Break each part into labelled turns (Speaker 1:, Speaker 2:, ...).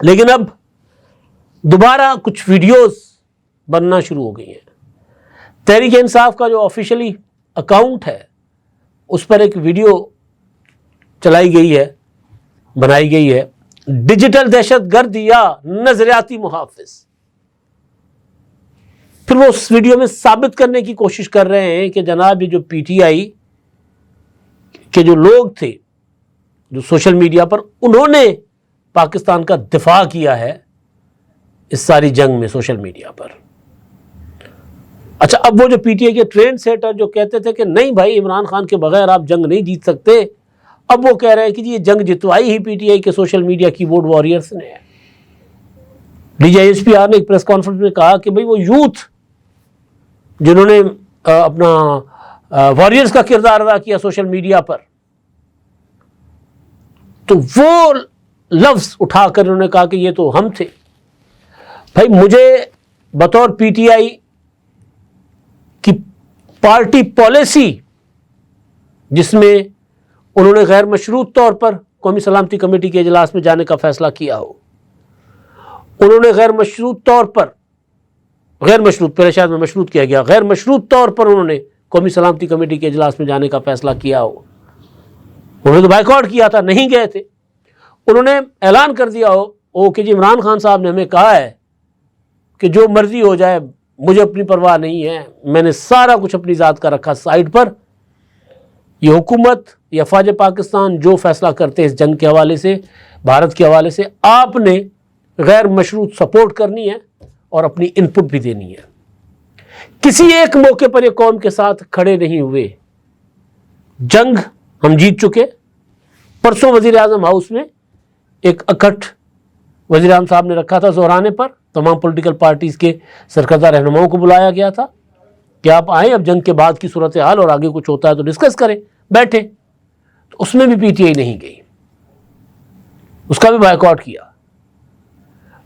Speaker 1: لیکن اب دوبارہ کچھ ویڈیوز بننا شروع ہو گئی ہیں. تحریک انصاف کا جو آفیشلی اکاؤنٹ ہے اس پر ایک ویڈیو چلائی گئی ہے, بنائی گئی ہے, ڈیجیٹل دہشت گرد یا نظریاتی محافظ. پھر وہ اس ویڈیو میں ثابت کرنے کی کوشش کر رہے ہیں کہ جناب یہ جو پی ٹی آئی کے جو لوگ تھے جو سوشل میڈیا پر, انہوں نے پاکستان کا دفاع کیا ہے اس ساری جنگ میں سوشل میڈیا پر. اچھا, اب وہ جو پی ٹی آئی کے ٹرینڈ سیٹر جو کہتے تھے کہ نہیں بھائی عمران خان کے بغیر آپ جنگ نہیں جیت سکتے, اب وہ کہہ رہے ہیں کہ جی یہ جنگ جتوائی ہی پی ٹی آئی کے social media keyboard warriors نے. D G S P R نے ایک پریس کانفرنس میں کہا کہ بھئی وہ یوتھ جنہوں نے اپنا واریئرز کا کردار ادا کیا سوشل میڈیا پر, تو وہ لفظ اٹھا کر انہوں نے کہا کہ یہ تو ہم تھے. بھائی مجھے بطور پی ٹی آئی کی پارٹی پالیسی جس میں انہوں نے غیر مشروط طور پر قومی سلامتی کمیٹی کے اجلاس میں جانے کا فیصلہ کیا ہو, انہوں نے غیر مشروط طور پر, غیر مشروط پہلے شاید میں مشروط کیا گیا, غیر مشروط طور پر انہوں نے قومی سلامتی کمیٹی کے اجلاس میں جانے کا فیصلہ کیا ہو, انہوں نے تو بائیکاٹ کیا تھا, نہیں گئے تھے. انہوں نے اعلان کر دیا ہو کہ جی عمران خان صاحب نے ہمیں کہا ہے کہ جو مرضی ہو جائے مجھے اپنی پرواہ نہیں ہے, میں نے سارا کچھ اپنی ذات کا رکھا سائڈ پر, یہ حکومت یا افواج پاکستان جو فیصلہ کرتے ہیں اس جنگ کے حوالے سے, بھارت کے حوالے سے, آپ نے غیر مشروط سپورٹ کرنی ہے اور اپنی ان پٹ بھی دینی ہے. کسی ایک موقع پر یہ قوم کے ساتھ کھڑے نہیں ہوئے. جنگ ہم جیت چکے. پرسوں وزیر اعظم ہاؤس میں ایک اکٹھ وزیر اعظم صاحب نے رکھا تھا زہرانے پر, تمام پولیٹیکل پارٹیز کے سرکردہ رہنماؤں کو بلایا گیا تھا کہ آپ آئیں, اب جنگ کے بعد کی صورتحال اور آگے کچھ ہوتا ہے تو ڈسکس کریں. بیٹھے, تو اس میں بھی پی ٹی آئی نہیں گئی, اس کا بھی بائیکاٹ کیا.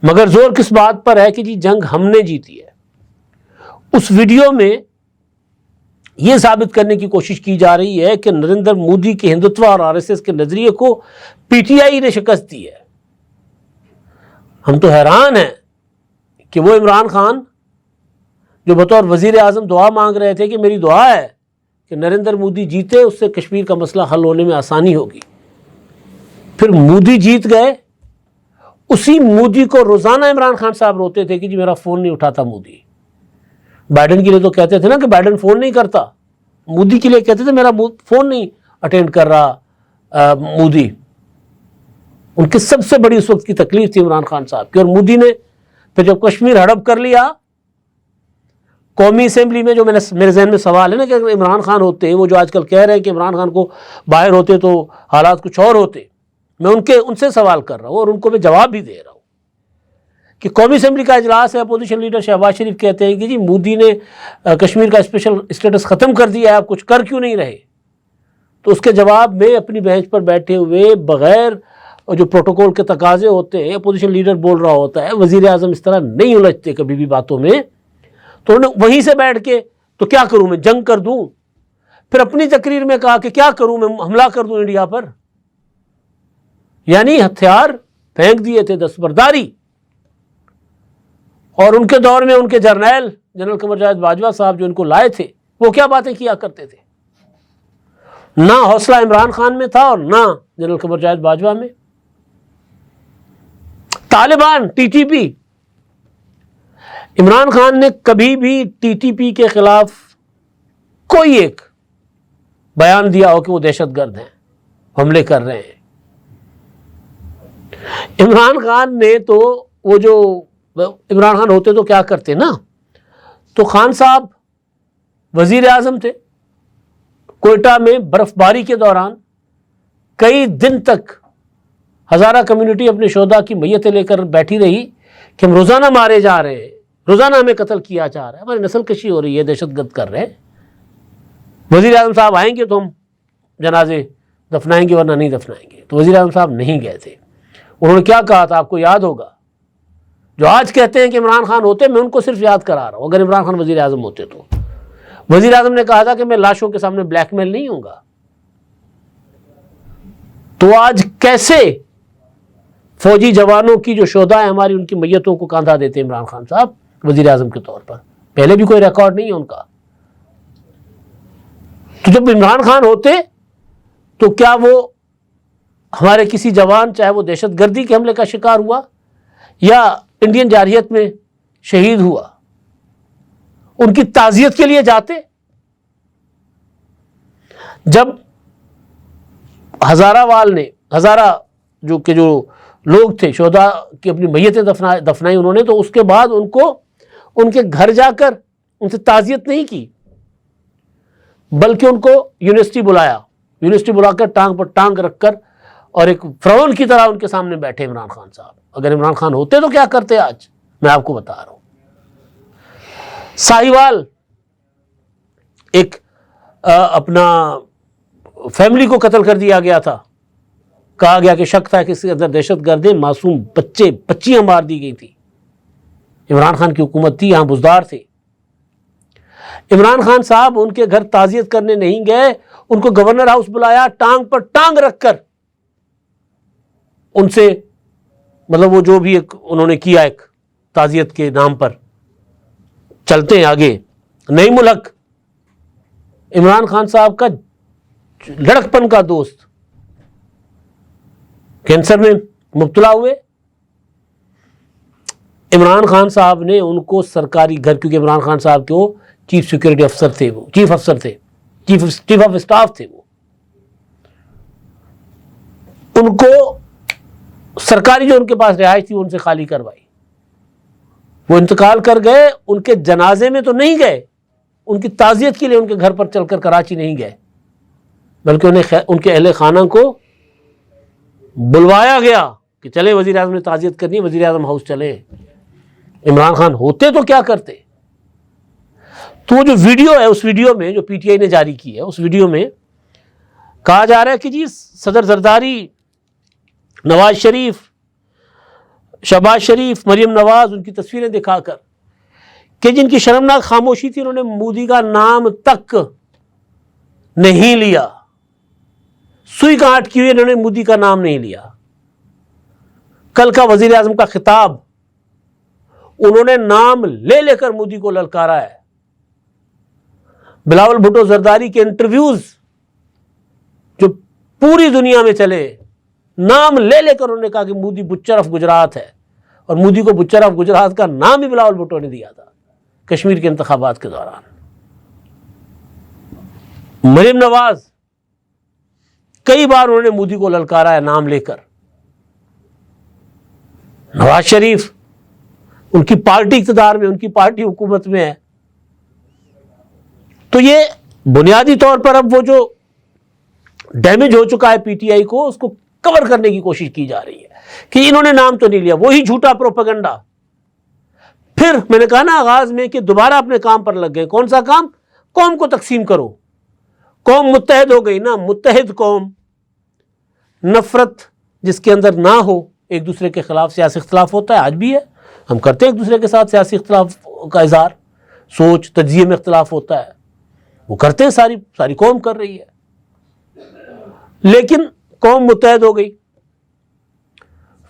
Speaker 1: مگر زور کس بات پر ہے کہ جی جنگ ہم نے جیتی ہے. اس ویڈیو میں یہ ثابت کرنے کی کوشش کی جا رہی ہے کہ نریندر مودی کے ہندوتوا اور آر ایس ایس کے نظریے کو پی ٹی آئی نے شکست دی ہے. ہم تو حیران ہیں کہ وہ عمران خان جو بطور وزیر اعظم دعا مانگ رہے تھے کہ میری دعا ہے کہ نریندر مودی جیتے, اس سے کشمیر کا مسئلہ حل ہونے میں آسانی ہوگی. پھر مودی جیت گئے. اسی مودی کو روزانہ عمران خان صاحب روتے تھے کہ جی میرا فون نہیں اٹھاتا مودی. بائیڈن کے لیے تو کہتے تھے نا کہ بائیڈن فون نہیں کرتا, مودی کے لیے کہتے تھے میرا فون نہیں اٹینڈ کر رہا مودی. ان کی سب سے بڑی اس وقت کی تکلیف تھی عمران خان صاحب کی. اور مودی نے پھر جب کشمیر ہڑپ کر لیا, قومی اسمبلی میں جو میرے ذہن میں سوال ہے نا کہ اگر عمران خان ہوتے, وہ جو آج کل کہہ رہے ہیں کہ عمران خان کو باہر ہوتے تو حالات کچھ اور ہوتے, میں ان سے سوال کر رہا ہوں اور ان کو میں جواب بھی دے رہا ہوں کہ قومی اسمبلی کا اجلاس ہے, اپوزیشن لیڈر شہباز شریف کہتے ہیں کہ جی مودی نے کشمیر کا اسپیشل اسٹیٹس ختم کر دیا ہے, آپ کچھ کر کیوں نہیں رہے. تو اس کے جواب میں اپنی بینچ پر بیٹھے ہوئے بغیر جو پروٹوکول کے تقاضے ہوتے ہیں اپوزیشن لیڈر بول رہا ہوتا ہے, وزیر اعظم اس طرح نہیں الجھتے کبھی بھی باتوں میں, تو انہوں نے وہیں سے بیٹھ کے تو کیا کروں میں, جنگ کر دوں. پھر اپنی تقریر میں کہا کہ کیا کروں میں, حملہ کر دوں انڈیا پر. یعنی ہتھیار پھینک دیے تھے دستبرداری. اور ان کے دور میں ان کے جرنیل جنرل قمر جاوید باجوہ صاحب جو ان کو لائے تھے, وہ کیا باتیں کیا کرتے تھے. نہ حوصلہ عمران خان میں تھا اور نہ جنرل قمر جاوید باجوہ میں. Taliban, T T P, Imran Khan نے کبھی بھی ٹی ٹی پی کے خلاف کوئی ایک بیان دیا ہو کہ وہ دہشت گرد ہیں, حملے کر رہے ہیں. عمران خان نے تو وہ جو عمران خان ہوتے تو کیا کرتے نا, تو خان صاحب وزیر اعظم تھے, کوئٹہ میں برف باری کے دوران کئی دن تک ہزارہ کمیونٹی اپنے شہداء کی میتیں لے کر بیٹھی رہی کہ ہم روزانہ مارے جا رہے ہیں, روزانہ ہمیں قتل کیا جا رہا ہے, ہماری نسل کشی ہو رہی ہے, دہشت گرد کر رہے ہیں. وزیر اعظم صاحب آئیں گے تو ہم جنازے دفنائیں گے ورنہ نہیں دفنائیں گے. تو وزیر اعظم صاحب نہیں گئے تھے. انہوں نے کیا کہا تھا آپ کو یاد ہوگا, جو آج کہتے ہیں کہ عمران خان ہوتے, میں ان کو صرف یاد کرا رہا ہوں, اگر عمران خان وزیر اعظم ہوتے تو وزیر اعظم نے کہا تھا کہ میں لاشوں کے سامنے بلیک میل نہیں ہوں گا. تو آج کیسے فوجی جوانوں کی جو شہداء ہیں ہماری، ان کی میتوں کو کاندھا دیتے عمران خان صاحب وزیر اعظم کے طور پر. پہلے بھی کوئی ریکارڈ نہیں ہے ان کا. تو جب عمران خان ہوتے تو کیا وہ ہمارے کسی جوان، چاہے وہ دہشت گردی کے حملے کا شکار ہوا یا انڈین جارحیت میں شہید ہوا، ان کی تعزیت کے لیے جاتے؟ جب ہزارہ وال نے، ہزارہ جو لوگ تھے شہداء کی اپنی میتیں دفنائی انہوں نے، تو اس کے بعد ان کو ان کے گھر جا کر ان سے تعزیت نہیں کی، بلکہ ان کو یونیورسٹی بلایا، یونیورسٹی بلا کر ٹانگ پر ٹانگ رکھ کر اور ایک فرعون کی طرح ان کے سامنے بیٹھے عمران خان صاحب. اگر عمران خان ہوتے تو کیا کرتے آج؟ میں آپ کو بتا رہا ہوں. ساہیوال ایک اپنا فیملی کو قتل کر دیا گیا تھا، کہا گیا کہ شک تھا کہ اس کے اندر دہشت گرد ہیں، معصوم بچیاں مار دی گئی تھی. عمران خان کی حکومت تھی، یہاں بزدار تھے. عمران خان صاحب ان کے گھر تعزیت کرنے نہیں گئے، ان کو گورنر ہاؤس بلایا، ٹانگ پر ٹانگ رکھ کر ان سے مطلب وہ جو بھی ایک انہوں نے کیا، ایک تعزیت کے نام پر. چلتے ہیں آگے. نئی ملک، عمران خان صاحب کا لڑکپن کا دوست کینسر میں مبتلا ہوئے. عمران خان صاحب نے ان کو سرکاری گھر، کیونکہ عمران خان صاحب کو چیف سیکورٹی افسر تھے، وہ چیف افسر تھے، چیف آف اسٹاف تھے، وہ ان کو سرکاری جو ان کے پاس رہائش تھی ان سے خالی کروائی. وہ انتقال کر گئے، ان کے جنازے میں تو نہیں گئے، ان کی تعزیت کے لیے ان کے گھر پر چل کر کراچی نہیں گئے، بلکہ ان کے اہل خانہ کو بلوایا گیا کہ چلے وزیر اعظم نے تعزیت کرنی، وزیر اعظم ہاؤس چلے. عمران خان ہوتے تو کیا کرتے؟ تو جو ویڈیو ہے، اس ویڈیو میں جو پی ٹی آئی نے جاری کی ہے، اس ویڈیو میں کہا جا رہا ہے کہ جی صدر زرداری، نواز شریف، شہباز شریف، مریم نواز، ان کی تصویریں دکھا کر کہ جن کی شرمناک خاموشی تھی، انہوں نے مودی کا نام تک نہیں لیا. سوئی کاٹ کی ہوئی، انہوں نے مودی کا نام نہیں لیا. کل کا وزیر اعظم کا خطاب انہوں نے نام لے لے کر مودی کو للکارا ہے. بلاول بھٹو زرداری کے انٹرویوز جو پوری دنیا میں چلے، نام لے لے کر انہوں نے کہا کہ مودی بچر آف گجرات ہے، اور مودی کو بچر آف گجرات کا نام بھی بلاول بھٹو نے دیا تھا کشمیر کے انتخابات کے دوران. مریم نواز کئی بار انہوں نے مودی کو للکارا ہے نام لے کر. نواز شریف، ان کی پارٹی اقتدار میں، ان کی پارٹی حکومت میں ہے. تو یہ بنیادی طور پر اب وہ جو ڈیمیج ہو چکا ہے پی ٹی آئی کو، اس کو کور کرنے کی کوشش کی جا رہی ہے کہ انہوں نے نام تو نہیں لیا. وہی جھوٹا پروپیگنڈا. پھر میں نے کہا نا آغاز میں کہ دوبارہ اپنے کام پر لگ گئے. کون سا کام؟ قوم کو تقسیم کرو. قوم متحد ہو گئی نا. متحد قوم، نفرت جس کے اندر نہ ہو، ایک دوسرے کے خلاف. سیاسی اختلاف ہوتا ہے، آج بھی ہے، ہم کرتے ہیں ایک دوسرے کے ساتھ سیاسی اختلاف کا اظہار. سوچ تجزیے میں اختلاف ہوتا ہے، وہ کرتے ہیں، ساری قوم کر رہی ہے. لیکن قوم متحد ہو گئی.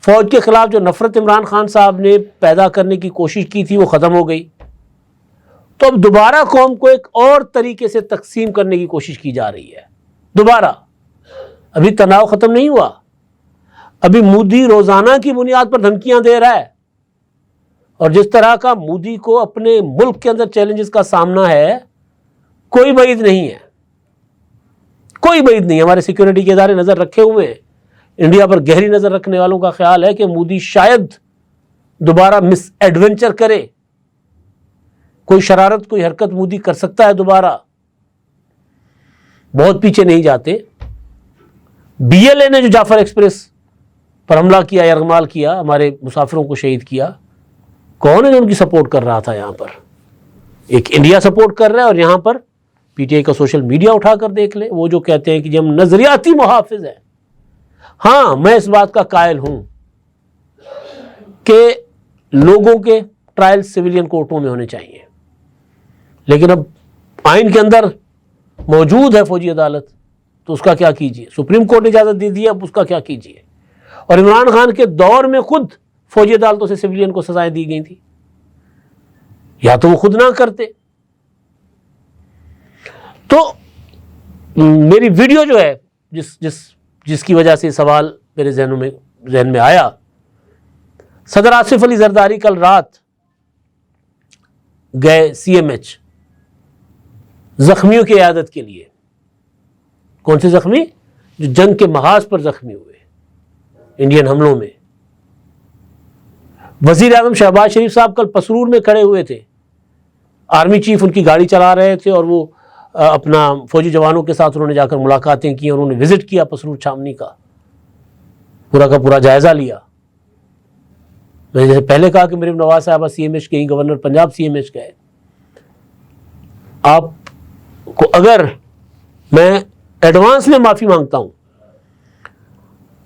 Speaker 1: فوج کے خلاف جو نفرت عمران خان صاحب نے پیدا کرنے کی کوشش کی تھی وہ ختم ہو گئی. تو اب دوبارہ قوم کو ایک اور طریقے سے تقسیم کرنے کی کوشش کی جا رہی ہے. دوبارہ ابھی تناؤ ختم نہیں ہوا. ابھی مودی روزانہ کی بنیاد پر دھمکیاں دے رہا ہے. اور جس طرح کا مودی کو اپنے ملک کے اندر چیلنجز کا سامنا ہے، کوئی بعید نہیں ہے، کوئی بعید نہیں. ہمارے سیکورٹی کے ادارے نظر رکھے ہوئے ہیں. انڈیا پر گہری نظر رکھنے والوں کا خیال ہے کہ مودی شاید دوبارہ مس ایڈونچر کرے. کوئی شرارت، کوئی حرکت مودی کر سکتا ہے دوبارہ. بہت پیچھے نہیں جاتے. بی ایل اے نے جو جعفر ایکسپریس پر حملہ کیا، یرغمال کیا، ہمارے مسافروں کو شہید کیا، کون ہے جو ان کی سپورٹ کر رہا تھا؟ یہاں پر ایک انڈیا سپورٹ کر رہا ہے، اور یہاں پر پی ٹی آئی کا سوشل میڈیا اٹھا کر دیکھ لیں. وہ جو کہتے ہیں کہ ہم نظریاتی محافظ ہیں. ہاں، میں اس بات کا قائل ہوں کہ لوگوں کے ٹرائل سویلین کورٹوں میں ہونے چاہیے. لیکن اب آئین کے اندر موجود ہے فوجی عدالت، تو اس کا کیا کیجیے؟ سپریم کورٹ نے اجازت دے دی، اب اس کا کیا کیجیے؟ اور عمران خان کے دور میں خود فوجی عدالتوں سے سویلین کو سزائیں دی گئی تھیں، یا تو وہ خود نہ کرتے۔ تو میری ویڈیو جو ہے جس کی وجہ سے سوال میرے ذہن میں آیا، صدر آصف علی زرداری کل رات گئے CMH زخمیوں کی عیادت کے لیے۔ کون سے زخمی؟ جو جنگ کے محاذ پر زخمی ہوئے انڈین حملوں میں۔ وزیر اعظم شہباز شریف صاحب کل پسرور میں کھڑے ہوئے تھے، آرمی چیف ان کی گاڑی چلا رہے تھے، اور وہ اپنا فوجی جوانوں کے ساتھ انہوں نے جا کر ملاقاتیں کی، اور انہوں نے وزٹ کیا پسرور چھاونی کا پورا جائزہ لیا۔ میں نے جیسے پہلے کہا کہ مریم نواز صاحبہ CMH گئی، گورنر پنجاب CMH گئے۔ آپ کو اگر میں ایڈوانس میں معافی مانگتا ہوں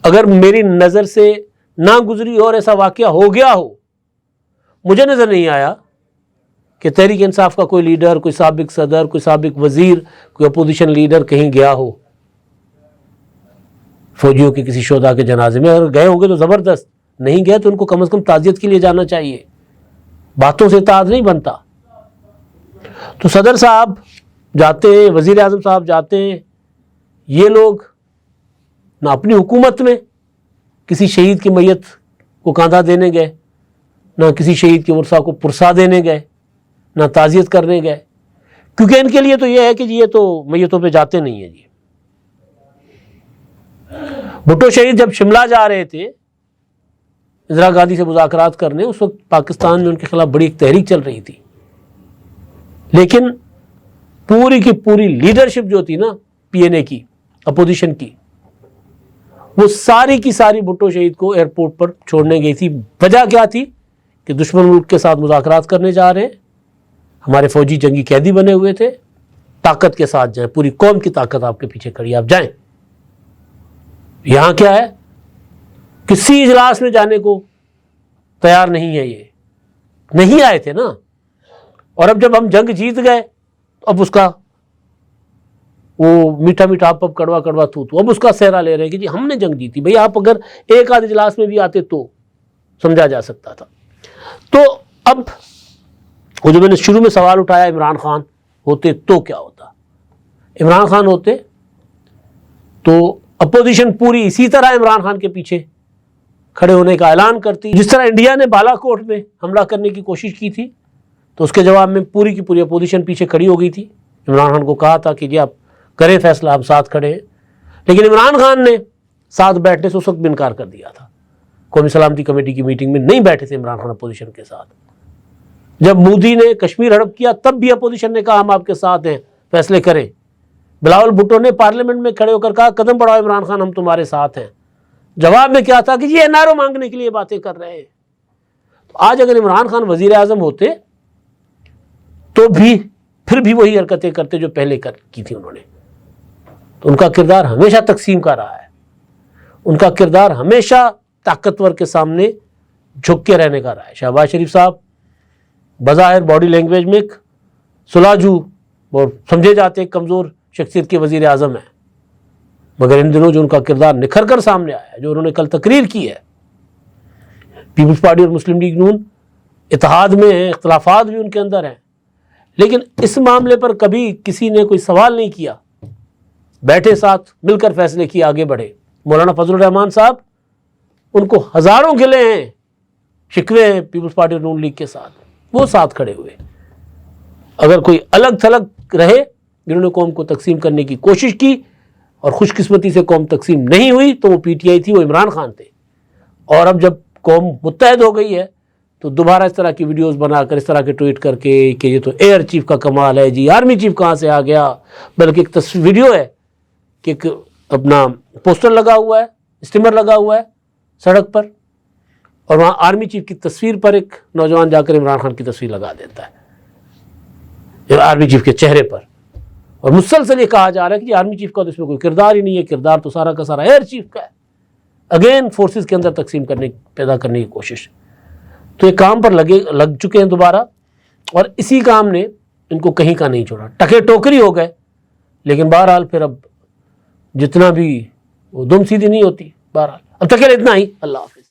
Speaker 1: اگر میری نظر سے نہ گزری اور ایسا واقعہ ہو گیا ہو، مجھے نظر نہیں آیا کہ تحریک انصاف کا کوئی لیڈر، کوئی سابق صدر، کوئی سابق وزیر، کوئی اپوزیشن لیڈر کہیں گیا ہو فوجیوں کے کسی شہداء کے جنازے میں۔ اگر گئے ہوں گے تو زبردست، نہیں گئے تو ان کو کم از کم تعزیت کے لیے جانا چاہیے، باتوں سے اطاعت نہیں بنتا۔ تو صدر صاحب جاتے ہیں، وزیر اعظم صاحب جاتے ہیں، یہ لوگ نہ اپنی حکومت میں کسی شہید کی میت کو کاندھا دینے گئے، نہ کسی شہید کے ورثاء کو پرسا دینے گئے، نہ تعزیت کرنے گئے، کیونکہ ان کے لیے تو یہ ہے کہ یہ تو میتوں پہ جاتے نہیں ہیں جی۔ بھٹو شہید جب شملہ جا رہے تھے اندرا گاندھی سے مذاکرات کرنے، اس وقت پاکستان میں ان کے خلاف بڑی ایک تحریک چل رہی تھی، لیکن پوری کی پوری لیڈرشپ جو تھی نا PNA کی، اپوزیشن کی، وہ ساری کی ساری بھٹو شہید کو ایئرپورٹ پر چھوڑنے گئی تھی۔ وجہ کیا تھی کہ دشمن ملک کے ساتھ مذاکرات کرنے جا رہے ہیں، ہمارے فوجی جنگی قیدی بنے ہوئے تھے، طاقت کے ساتھ جائیں، پوری قوم کی طاقت آپ کے پیچھے کھڑی، آپ جائیں۔ یہاں کیا ہے، کسی اجلاس میں جانے کو تیار نہیں ہے، یہ نہیں آئے تھے نا۔ اور اب جب ہم جنگ جیت گئے تو اب اس کا وہ میٹھا میٹھا اپ کڑوا کڑوا تو اب اس کا سہرا لے رہے ہیں کہ جی ہم نے جنگ جیتی۔ بھئی آپ اگر ایک آدھ اجلاس میں بھی آتے تو سمجھا جا سکتا تھا۔ تو اب وہ جو میں نے شروع میں سوال اٹھایا، عمران خان ہوتے تو کیا ہوتا؟ عمران خان ہوتے تو اپوزیشن پوری اسی طرح عمران خان کے پیچھے کھڑے ہونے کا اعلان کرتی۔ جس طرح انڈیا نے بالا کوٹ میں حملہ کرنے کی کوشش کی تھی تو اس کے جواب میں پوری کی پوری اپوزیشن پیچھے کھڑی ہو گئی تھی۔ عمران خان کو کہا تھا کہ جی آپ کریں فیصلہ، ہم ساتھ کھڑے ہیں، لیکن عمران خان نے ساتھ بیٹھنے سے اس وقت بھی انکار کر دیا تھا۔ قومی سلامتی کمیٹی کی میٹنگ میں نہیں بیٹھے تھے عمران خان اپوزیشن کے ساتھ۔ جب مودی نے کشمیر ہڑپ کیا تب بھی اپوزیشن نے کہا ہم آپ کے ساتھ ہیں، فیصلے کریں۔ بلاول بھٹو نے پارلیمنٹ میں کھڑے ہو کر کہا قدم بڑھاؤ عمران خان، ہم تمہارے ساتھ ہیں۔ جواب میں کیا تھا کہ یہ NRO مانگنے کے لیے باتیں کر رہے ہیں۔ تو آج اگر عمران خان وزیر اعظم ہوتے تو پھر بھی وہی حرکتیں کرتے جو پہلے کی تھی انہوں نے۔ تو ان کا کردار ہمیشہ تقسیم کا رہا ہے، ان کا کردار ہمیشہ طاقتور کے سامنے جھک کے رہنے کا رہا ہے۔ شہباز شریف صاحب بظاہر باڈی لینگویج میں ایک سلاجو اور سمجھے جاتے کمزور شخصیت کے وزیر اعظم ہیں، مگر ان دنوں جو ان کا کردار نکھر کر سامنے آیا ہے، جو انہوں نے کل تقریر کی ہے، پیپلز پارٹی اور مسلم لیگ نون اتحاد میں ہیں، اختلافات بھی ان کے اندر ہیں، لیکن اس معاملے پر کبھی کسی نے کوئی سوال نہیں کیا، بیٹھے ساتھ مل کر فیصلے کیے، آگے بڑھے۔ مولانا فضل الرحمان صاحب، ان کو ہزاروں گلے ہیں، شکوے ہیں پیپلز پارٹی اور نون لیگ کے ساتھ، وہ ساتھ کھڑے ہوئے۔ اگر کوئی الگ تھلگ رہے جنہوں نے قوم کو تقسیم کرنے کی کوشش کی اور خوش قسمتی سے قوم تقسیم نہیں ہوئی تو وہ PTI تھی، وہ عمران خان تھے۔ اور اب جب قوم متحد ہو گئی ہے تو دوبارہ اس طرح کی ویڈیوز بنا کر، اس طرح کے ٹویٹ کر کے کہ یہ تو ایئر چیف کا کمال ہے جی، آرمی چیف کہاں سے آ گیا، بلکہ ایک ویڈیو ہے کہ ایک اپنا پوسٹر لگا ہوا ہے، اسٹیمر لگا ہوا ہے سڑک پر، اور وہاں آرمی چیف کی تصویر پر ایک نوجوان جا کر عمران خان کی تصویر لگا دیتا ہے آرمی چیف کے چہرے پر، اور مسلسل یہ کہا جا رہا ہے کہ جی آرمی چیف کا تو اس میں کوئی کردار ہی نہیں ہے، کردار تو سارا کا سارا ایئر چیف کا ہے۔ اگین فورسز کے اندر تقسیم پیدا کرنے کی کوشش۔ تو یہ کام پر لگ چکے ہیں دوبارہ، اور اسی کام نے ان کو کہیں کا نہیں چھوڑا، ٹکے ٹوکری ہو گئے۔ لیکن بہرحال پھر اب جتنا بھی وہ دم سیدھی نہیں ہوتی، بہرحال اب تک کے لیے اتنا ہی. اللہ حافظ.